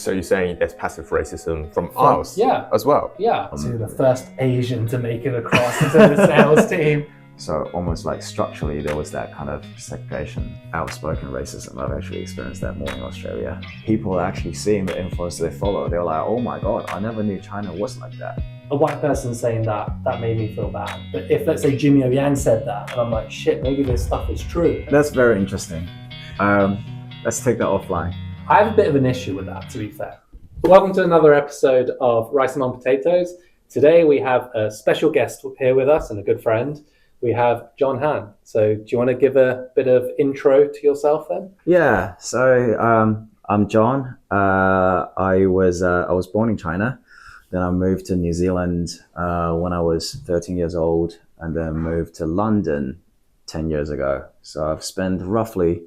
So you're saying there's passive racism from us as well? Yeah. So the first Asian to make it across into the sales team. So almost like structurally, there was that kind of segregation, outspoken racism. I've actually experienced that more in Australia. People are actually seeing the influence they follow. They're like, oh my God, I never knew China was like that. A white person saying that made me feel bad. But if, let's say, Jimmy O Yang said that, and I'm like, shit, maybe this stuff is true. That's very interesting. Let's take that offline. I have a bit of an issue with that, to be fair. Welcome to another episode of Rice Among Potatoes. Today we have a special guest here with us and a good friend. We have John Han. So do you want to give a bit of intro to yourself then? Yeah, so I'm John. I was born in China. Then I moved to New Zealand when I was 13 years old, and then moved to London 10 years ago. So I've spent roughly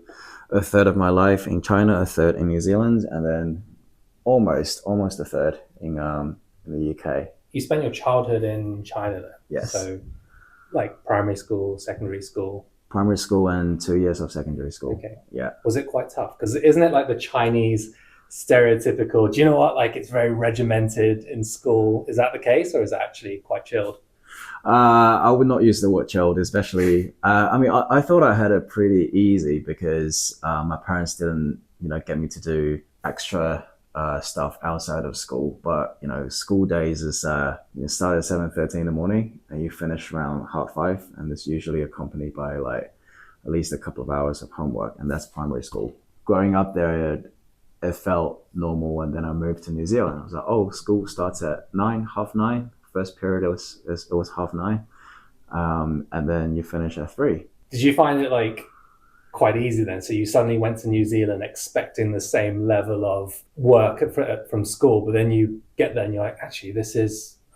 a third of my life in China, a third in New Zealand, and then almost a third in the UK. You spent your childhood in China then? Yes. So like primary school, secondary school? Primary school and 2 years of secondary school. Okay. Yeah. Was it quite tough? Because isn't it like the Chinese stereotypical, do you know what, like it's very regimented in school? Is that the case, or is it actually quite chilled? I would not use the word chilled, especially, I thought I had it pretty easy because my parents didn't, get me to do extra stuff outside of school. But, school days is, you start at 7:30 in the morning and you finish around 5:30, and it's usually accompanied by like at least a couple of hours of homework, and that's primary school. Growing up there, it felt normal, and then I moved to New Zealand. I was like, oh, school starts at 9, 9:30. First period it was 9:30, and then you finish at 3. Did you find it like quite easy then? So you suddenly went to New Zealand expecting the same level of work from school, but then you get there and you're like, actually,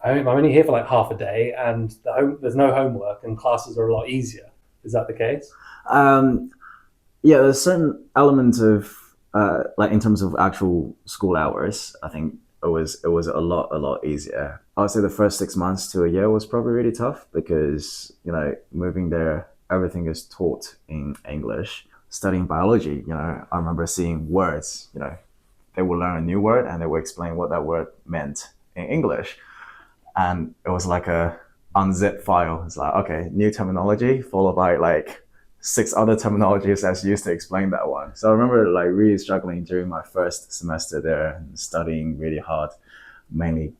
I'm only here for like half a day, and there's no homework, and classes are a lot easier. Is that the case? Yeah, there's certain elements of like in terms of actual school hours, I think it was a lot easier. I would say the first 6 months to a year was probably really tough because, moving there, everything is taught in English. Studying biology, I remember seeing words, they would learn a new word and they would explain what that word meant in English. And it was like a unzipped file. It's like, okay, new terminology followed by like 6 other terminologies that's used to explain that one. So I remember like really struggling during my first semester there and studying really hard, mainly,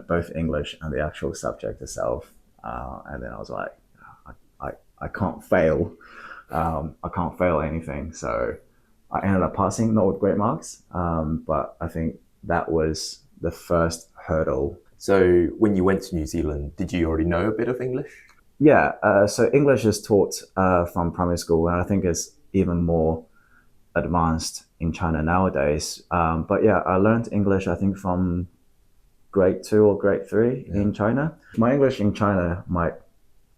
both English and the actual subject itself. And then I was like, I can't fail. I can't fail anything. So I ended up passing, not with great marks. But I think that was the first hurdle. So when you went to New Zealand, did you already know a bit of English? Yeah, so English is taught from primary school, and I think it's even more advanced in China nowadays. But yeah, I learned English, I think, from grade 2 or grade 3 in China. My English in China, my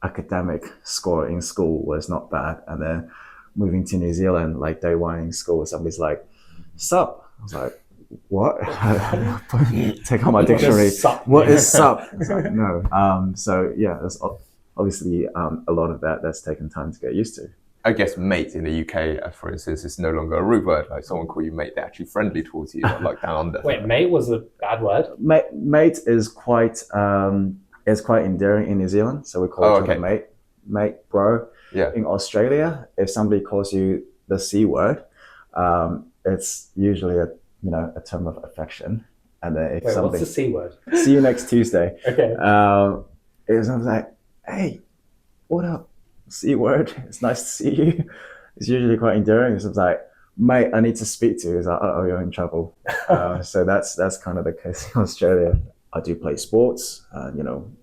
academic score in school was not bad. And then moving to New Zealand, like day 1 in school, somebody's like, sup? I was like, what? Take out my dictionary. What is sup? Like, no. So yeah, there's obviously a lot of that's taken time to get used to. I guess mate in the UK, for instance, is no longer a rude word. Like someone call you mate, they're actually friendly towards you, not like down under. Wait, mate was a bad word? Mate is quite endearing in New Zealand, so we call each other mate, bro. Yeah. In Australia, if somebody calls you the C word, it's usually a term of affection. And then if somebody, what's the C word? See you next Tuesday. Okay. It's like, hey, what up? C word. It's nice to see you. It's usually quite endearing. It's like, mate, I need to speak to you. It's like, oh, you're in trouble. So that's kind of the case in Australia. I do play sports.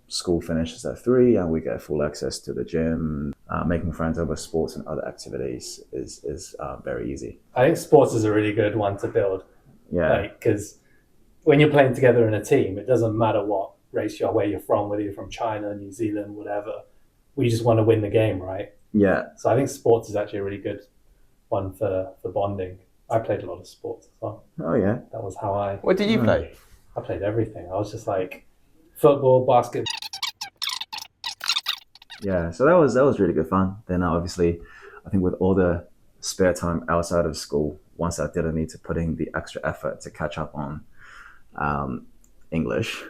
School finishes at 3 and we get full access to the gym. Making friends over sports and other activities is very easy. I think sports is a really good one to build. Yeah. Because when you're playing together in a team, it doesn't matter what race you are, where you're from, whether you're from China, New Zealand, whatever. We just want to win the game, right? Yeah. So I think sports is actually a really good one for bonding. I played a lot of sports as well. Oh yeah. That was how I... What did you play? I played everything. I was just like football, basketball. Yeah, so that was really good fun. Then obviously, I think with all the spare time outside of school, once I didn't need to put in the extra effort to catch up on English.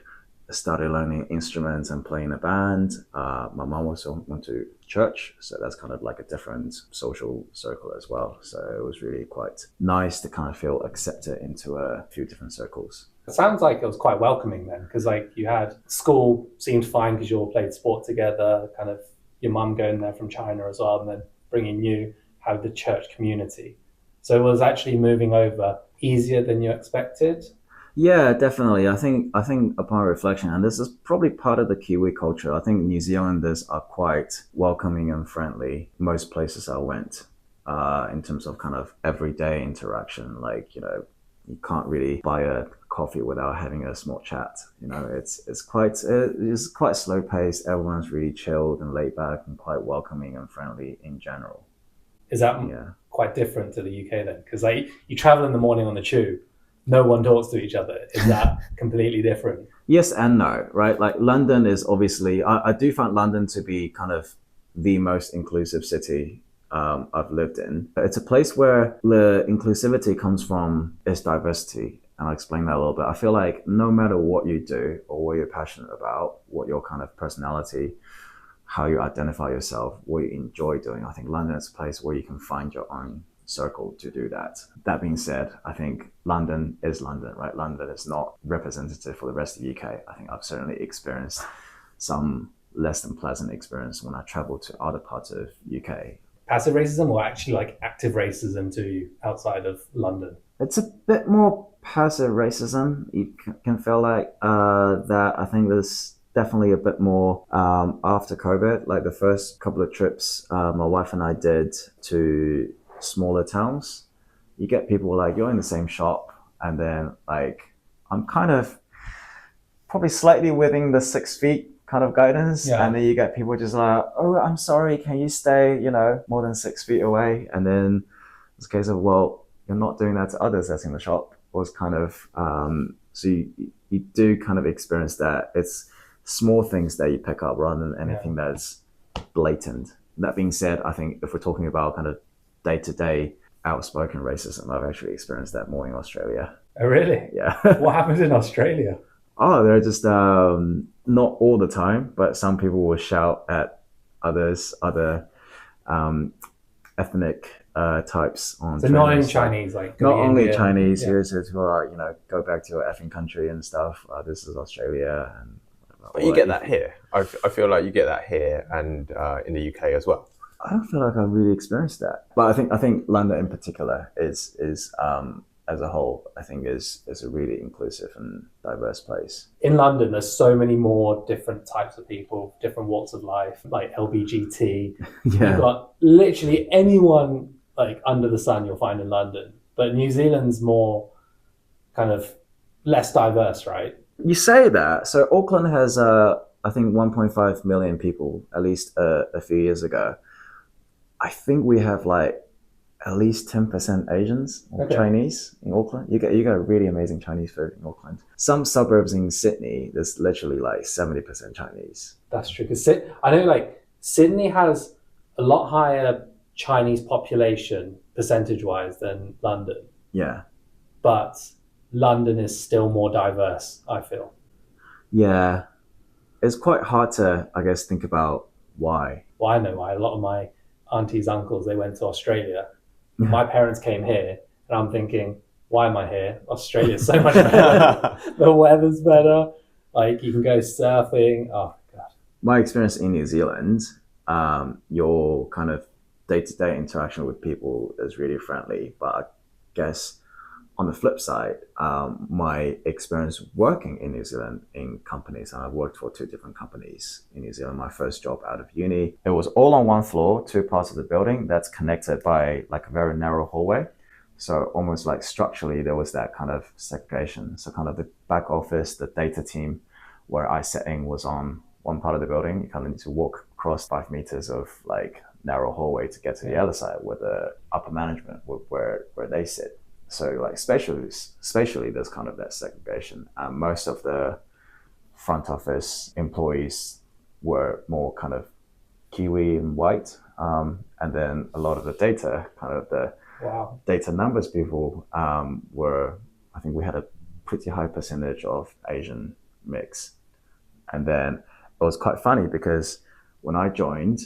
I started learning instruments and playing a band. My mom also went to church, so that's kind of like a different social circle as well. So it was really quite nice to kind of feel accepted into a few different circles. It sounds like it was quite welcoming then, because like you had school seemed fine because you all played sport together, kind of your mum going there from China as well, and then bringing you, had the church community. So it was actually moving over easier than you expected. Yeah, definitely. I think upon reflection, and this is probably part of the Kiwi culture. I think New Zealanders are quite welcoming and friendly. Most places I went, in terms of kind of everyday interaction, like you can't really buy a coffee without having a small chat. It's quite slow paced. Everyone's really chilled and laid back and quite welcoming and friendly in general. Is that Yeah. quite different to the UK then? Because like you travel in the morning on the tube, no one talks to each other. Is that completely different? Yes and no, right? Like London is obviously, I do find London to be kind of the most inclusive city I've lived in. It's a place where the inclusivity comes from its diversity. And I'll explain that a little bit. I feel like no matter what you do or what you're passionate about, what your kind of personality, how you identify yourself, what you enjoy doing, I think London is a place where you can find your own circle to do that. That being said, I think London is London, right? London is not representative for the rest of the UK. I think I've certainly experienced some less than pleasant experience when I travel to other parts of UK. Passive racism or actually like active racism to outside of London? It's a bit more passive racism. You can feel like that. I think there's definitely a bit more after COVID. Like the first couple of trips my wife and I did to smaller towns, you get people like you're in the same shop, and then like I'm kind of probably slightly within the 6 feet kind of guidance, Yeah. and then you get people just like, oh, I'm sorry, can you stay more than 6 feet away? And then it's a case of, well, you're not doing that to others that's in the shop. Was kind of so you do kind of experience that. It's small things that you pick up rather than anything that's blatant. That being said, I think if we're talking about kind of day-to-day outspoken racism, I've actually experienced that more in Australia. Oh, really? Yeah. What happens in Australia? Oh, they're just not all the time, but some people will shout at other ethnic types on So not in trains. Chinese, like Not only Indian, Chinese, yeah. here's go back to your effing country and stuff. This is Australia, and But you get that here. I feel like you get that here and in the UK as well. I don't feel like I've really experienced that, but I think London in particular is as a whole, I think is a really inclusive and diverse place. In London, there's so many more different types of people, different walks of life, like LBGT. You've Yeah, got literally anyone like under the sun you'll find in London. But New Zealand's more kind of less diverse, right? you say that. So Auckland has I think 1.5 million people, at least a few years ago. I think we have like at least 10% Asians or Okay. Chinese in Auckland. You get really amazing Chinese food in Auckland. Some suburbs in Sydney, there's literally like 70% Chinese. That's true. Because I know like Sydney has a lot higher Chinese population percentage-wise than London, Yeah. but London is still more diverse, I feel. Yeah. It's quite hard to, I guess, think about why. Well, I know why. A lot of my aunties, uncles, they went to Australia. Yeah. My parents came here, and I'm thinking, why am I here? Australia's so much better. The weather's better. Like, you can go surfing. Oh, God. My experience in New Zealand, your kind of day-to-day interaction with people is really friendly. But I guess on the flip side, my experience working in New Zealand in companies, and I've worked for 2 different companies in New Zealand. My first job out of uni, it was all on one floor, 2 parts of the building that's connected by like a very narrow hallway. So almost like structurally, there was that kind of segregation. So kind of the back office, the data team where I sat in was on one part of the building. You kind of need to walk across 5 meters of like narrow hallway to get to the other side where the upper management, where they sit. So like spatially, there's kind of that segregation. Most of the front office employees were more kind of Kiwi and white. And then a lot of the data, kind of the Wow. data numbers people were, I think we had a pretty high percentage of Asian mix. And then it was quite funny because when I joined,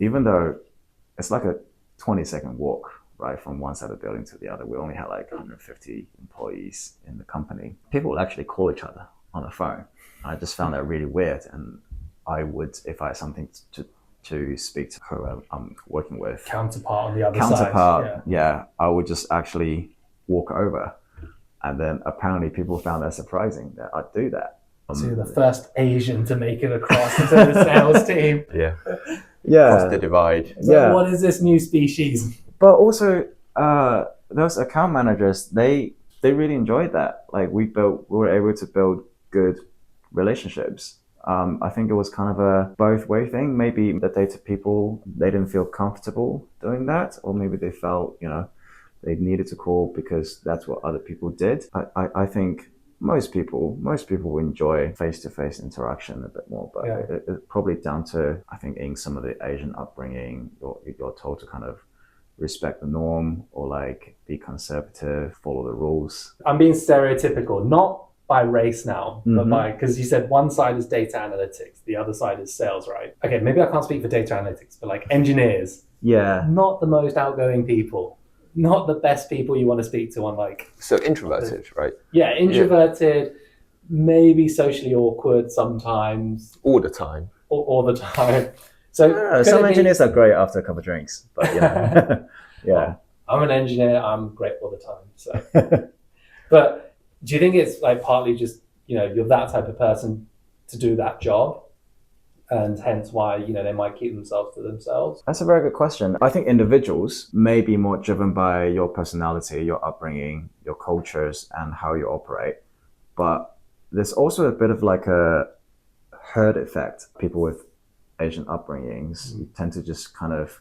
even though it's like a 20-second walk, right, from one side of the building to the other, we only had like 150 employees in the company. People would actually call each other on the phone. I just found that really weird. And I would, if I had something to speak to who I'm working with, Counterpart on the other side. Yeah, I would just actually walk over. And then apparently people found that surprising that I'd do that. So you're the first Asian to make it across into the sales team. Yeah. Yeah. Across the divide. So what is this new species? But also, those account managers, they really enjoyed that. Like we were able to build good relationships. I think it was kind of a both way thing. Maybe the data people, they didn't feel comfortable doing that, or maybe they felt, they needed to call because that's what other people did. I think most people enjoy face-to-face interaction a bit more, but it's probably down to, I think, in some of the Asian upbringing, you're told to kind of respect the norm or like be conservative, follow the rules. I'm being stereotypical, not by race now, but because you said one side is data analytics, the other side is sales, right? Okay, maybe I can't speak for data analytics, but like engineers, not the most outgoing people, not the best people you want to speak to on like... So introverted, right? Yeah, introverted, maybe socially awkward sometimes. All the time. All the time. So some engineers are great after a couple of drinks, but yeah. Well, I'm an engineer, I'm great all the time. So, but do you think it's like partly just, you're that type of person to do that job? And hence why, they might keep themselves to themselves? That's a very good question. I think individuals may be more driven by your personality, your upbringing, your cultures, and how you operate. But there's also a bit of like a herd effect. People with Asian upbringings tend to just kind of,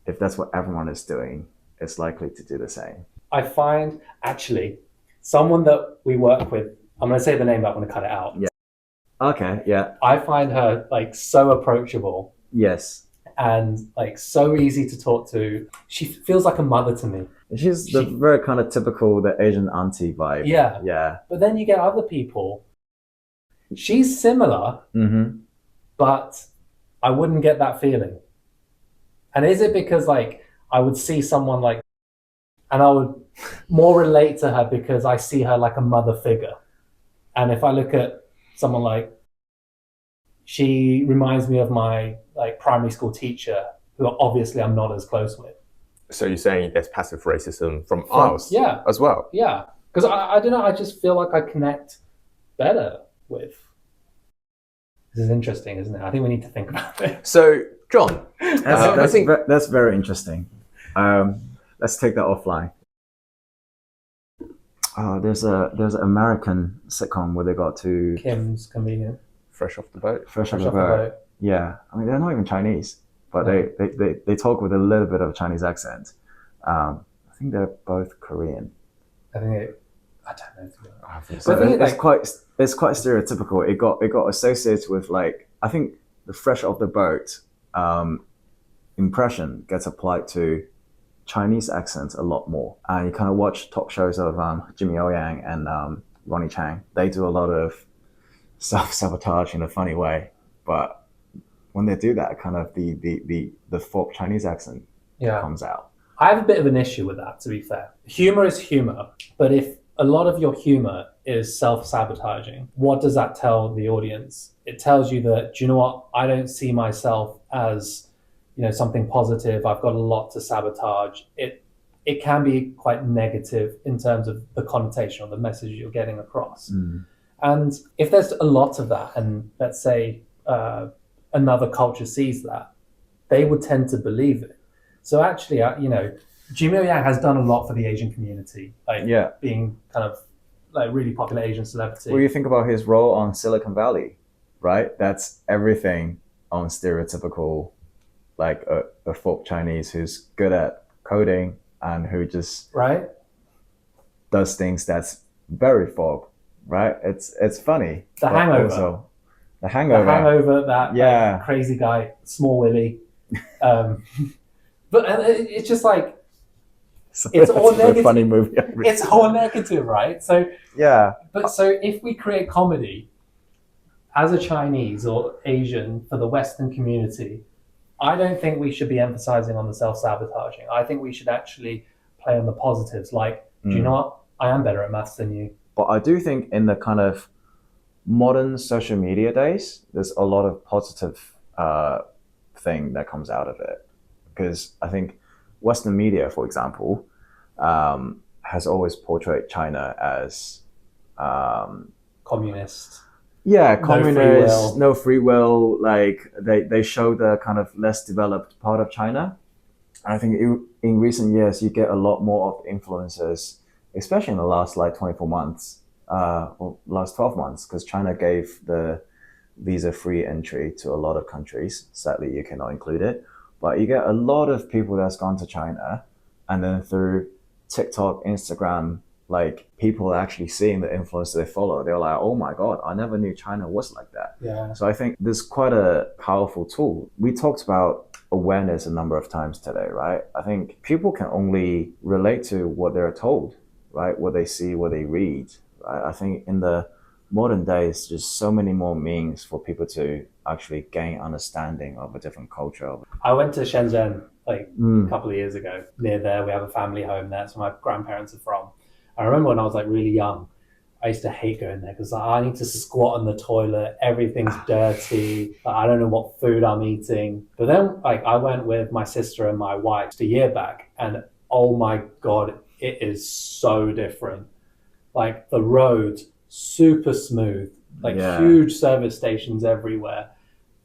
if that's what everyone is doing, it's likely to do the same. I find, actually, someone that we work with, I'm going to say the name, but I'm going to cut it out. Yeah. Okay, yeah. I find her like so approachable. Yes. And like so easy to talk to. She feels like a mother to me. She's the very kind of typical, the Asian auntie vibe. Yeah. Yeah. But then you get other people. She's similar, but I wouldn't get that feeling. And is it because like I would see someone like, and I would more relate to her because I see her like a mother figure. And if I look at someone like, she reminds me of my like primary school teacher, who obviously I'm not as close with. So you're saying there's passive racism from us as well? Yeah, because I don't know, I just feel like I connect better with. This is interesting, isn't it? I think we need to think about it. So, John, that's very interesting. Let's take that offline. There's an American sitcom where they got to Kim's Convenient. Fresh off the boat. Fresh off the boat. Yeah, I mean they're not even Chinese, but they talk with a little bit of Chinese accent. I think they're both Korean. I don't know. So it's quite stereotypical. It got associated with like, I think the fresh off the boat impression gets applied to Chinese accents a lot more. And you kind of watch talk shows of Jimmy O Yang and Ronnie Chang. They do a lot of self-sabotage in a funny way, but when they do that, kind of the folk Chinese accent comes out. I have a bit of an issue with that, to be fair. Humor is humor, but if a lot of your humor is self-sabotaging, what does that tell the audience? It tells you that, do you know what? I don't see myself as, something positive. I've got a lot to sabotage. It can be quite negative in terms of the connotation or the message you're getting across. And if there's a lot of that, and let's say another culture sees that, they would tend to believe it. So actually, Jimmy O Yang has done a lot for the Asian community, being kind of like really popular Asian celebrity. Well, you think about his role on Silicon Valley, right? That's everything on stereotypical, like a folk Chinese who's good at coding and who just does things that's very folk, right? It's funny. The Hangover. The Hangover, that crazy guy, Small Willie. But it's just like, So It's all that's a negative. funny movie. It's all negative, right? So Yeah. so if we create comedy as a Chinese or Asian for the Western community, I don't think we should be emphasizing on the self-sabotaging. I think we should actually play on the positives. Like, do you know what? I am better at maths than you. But I do think in the kind of modern social media days, there's a lot of positive thing that comes out of it. Because I think Western media, for example, has always portrayed China as Communist. yeah, No communist, free will. no free will. Like they show the kind of less developed part of China. I think in recent years, you get a lot more of influencers, especially in the last like 24 months, or last 12 months, because China gave the visa-free entry to a lot of countries. Sadly, you cannot include it. But you get a lot of people that's gone to China, and then through TikTok, Instagram, like people actually seeing the influence they follow, they're like, oh my God, I never knew China was like that. Yeah. So I think there's quite a powerful tool. We talked about awareness a number of times today, right? I think people can only relate to what they're told, right? What they see, what they read, right? I think in the modern days, just so many more means for people to actually gain understanding of a different culture. I went to Shenzhen like a couple of years ago. Near there, we have a family home there. That's where my grandparents are from. I remember when I was like really young, I used to hate going there because I need to squat on the toilet. Everything's dirty. I don't know what food I'm eating. But then like I went with my sister and my wife just a year back, and oh my God, it is so different. Like the roads, super smooth, like huge service stations everywhere.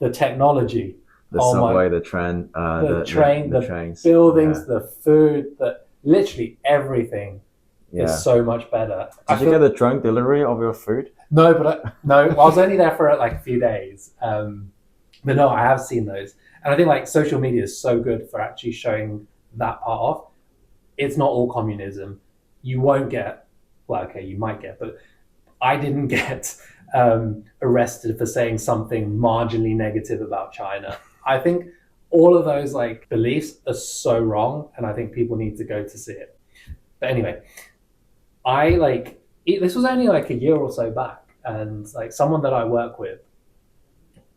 The technology, The subway, the train, the train, the trains, buildings, the food, literally everything yeah. is so much better. Did you get a drunk delivery of your food? No, but I was only there for like a few days. But no, I have seen those, and I think like social media is so good for actually showing that part off. It's not all communism. You won't get, well, okay, you might get, but I didn't get arrested for saying something marginally negative about China. I think all of those like beliefs are so wrong, and I think people need to go to see it. But anyway, this was only like a year or so back, and like someone that I work with,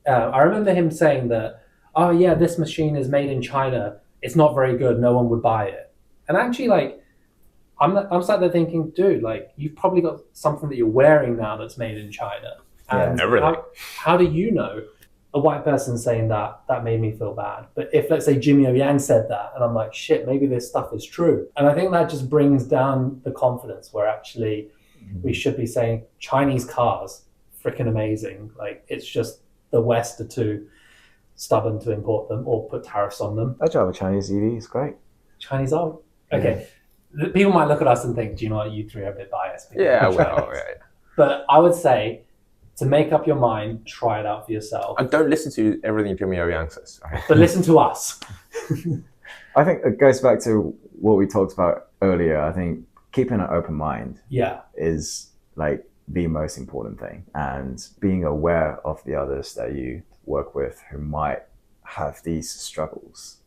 I remember him saying that, oh yeah, this machine is made in China. It's not very good. No one would buy it. And actually, like, I'm sat there thinking, dude, like, you've probably got something that you're wearing now that's made in China. And everything. How do you know? A white person saying that made me feel bad. But if, let's say, Jimmy O Yang said that, and I'm like, shit, maybe this stuff is true. And I think that just brings down the confidence where actually we should be saying Chinese cars, freaking amazing. Like, it's just the West are too stubborn to import them or put tariffs on them. I drive a Chinese EV. It's great. Chinese are okay. Yeah. People might look at us and think, do you know what, you three are a bit biased. Yeah, well, yeah. But I would say, to make up your mind, try it out for yourself. And don't listen to everything Jimmy O Yang says. Right? But listen to us. I think it goes back to what we talked about earlier. I think keeping an open mind is like the most important thing. And being aware of the others that you work with who might have these struggles